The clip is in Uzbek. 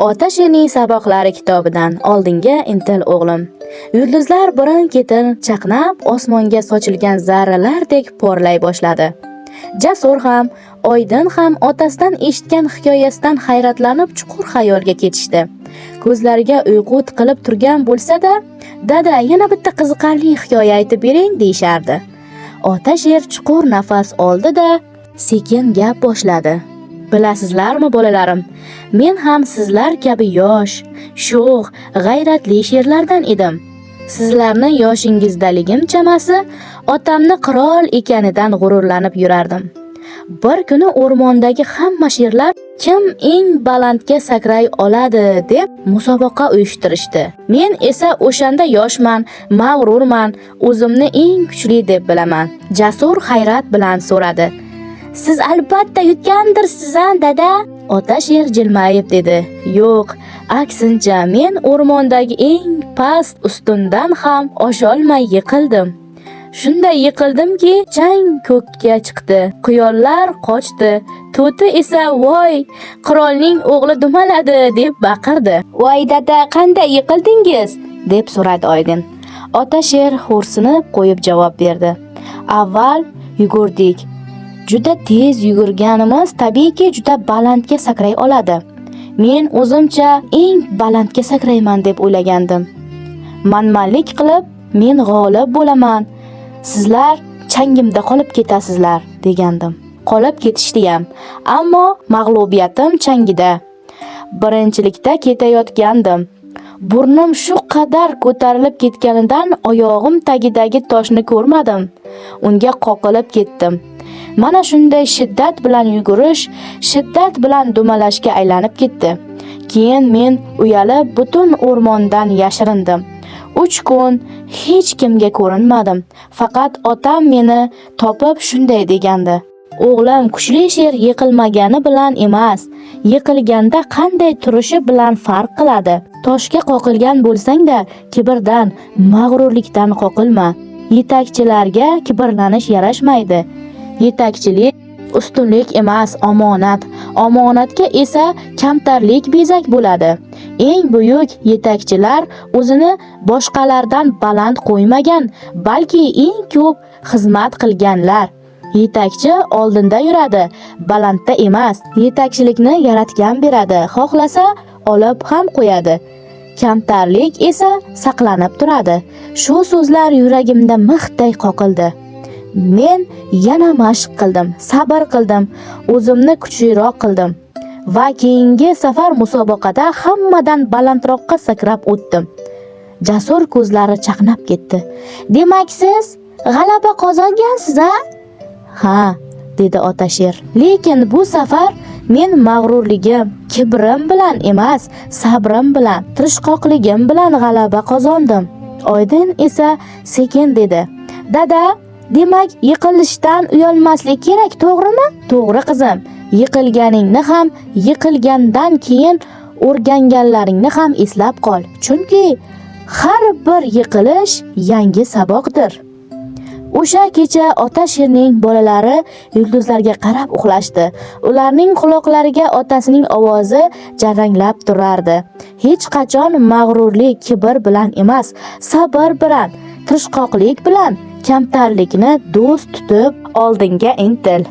Ota Sherning saboqlari kitobidan oldinga intil o'g'lim. Yulduzlar birin-ketin chaqnab osmonga sochilgan zarralardek porlay boshladi. Jasur ham, Oydin ham otasidan eshitgan hikoyasidan hayratlanib chuqur xayolga ketishdi. Ko'zlariga uyqu tiqilib turgan bo'lsa-da, "Dada, yana bitta qiziqarli hikoya aytib bering" deyishardi. Ota Sher chuqur nafas oldi-da, sekin gap boshladi. Bilasizlarmi bolalarim, men ham sizlar kabi yosh, sho'x, g'ayratli sherlardan edim. Sizlarni yoshingizdaligim chamasi otamni qirol ekanidan g'ururlanib yurardim. Bir kuni o'rmondagi hamma sherlar kim eng balandga sakray oladi deb musobaqa uyushtirishdi. Men esa o'shanda yoshman, mag'rurman, o'zimni eng kuchli deb bilaman. Jasur hayrat bilan so'radi: "Siz albatta yutgandirsiz-a, dada?" Ota Sher jilmayib dedi: "Yo'q, aksincha men o'rmondagi eng past ustundan ham osholmay yiqildim. Shunday yiqildimki, chang ko'kka chiqdi, quyonlar qochdi, to'ti esa voy, qirolning o'g'li dumaladi deb baqirdi." "Voy dada, qanday yiqildingiz?" deb so'radi Oydin. Ota Sher xo'rsinib qo'yib javob berdi: "Avval yugurdik. Juda tez yugurganimiz tabiiyki juda balandga sakray oladi. Men o'zimcha eng balandga sakrayman deb o'ylagandim. Manmanlik qilib men g'olib bo'laman. Sizlar changimda qolib ketasizlar degandim. Qolib ketishdi ham, ammo mag'lubiyatim changida. Birinchilikda ketayotgandim. Burnim shu qadar ko'tarilib ketganidan oyog'im tagidagi toshni ko'rmadim. Unga qoqilib ketdim. Mana shunday shiddat bilan yugurish, shiddat bilan dumalashga aylanib ketdi. Keyin men uyalib butun o'rmondan yashirindim. 3 kun hech kimga ko'rinmadim. Faqat otam meni topib shunday degandi: "O'g'lim, kuchli sher yiqilmagani bilan emas, yiqilganda qanday turishi bilan farq qiladi. Toshga qoqilgan bo'lsang-da, kibrdan, mag'rurlikdan qoqilma. Yetakchilarga kibrlanish yarashmaydi. Yetakchilik ustunlik emas, omonat. Omonatga esa kamtarlik bezak bo'ladi. Eng buyuk yetakchilar o'zini boshqalardan baland qo'ymagan, balki eng ko'p xizmat qilganlar. Yetakchi oldinda yuradi, balandda emas. Yetakchilikni yaratgan beradi, xohlasa olib ham qo'yadi. Kamtarlik esa saqlanib turadi." Shu so'zlar yuragimda mixday qoqildi. Men yana mashq qildim, sabr qildim, o'zimni kuchliroq qildim va keyingi safar musobaqada hammadan balandroqqa sakrab o'tdim. Jasur ko'zlari chaqnab ketdi. "Demak siz g'alaba qozongansiz-a?" "Ha", dedi Ota Sher. "Lekin bu safar men mag'rurligim, kibrim bilan emas, sabrim bilan, tirishqoqligim bilan g'alaba qozondim." Oydin esa sekin dedi: "Dada, demak yiqilishdan uyalmaslik kerak, to'g'rimi?" "To'g'ri qizim. Yiqilganingni ham, yiqilgandan keyin o'rganganlaringni ham eslab qol. Chunki har bir yiqilish yangi saboqdir." O'sha kecha Ota Sherning bolalari yulduzlarga qarab uxlashdi. Ularning quloqlariga otasining ovozi jaranglab turardi. Hech qachon mag'rurlik, kibr bilan emas, sabr bilan, tirishqoqlik bilan kamtarlikni do'st tutib oldinga intil.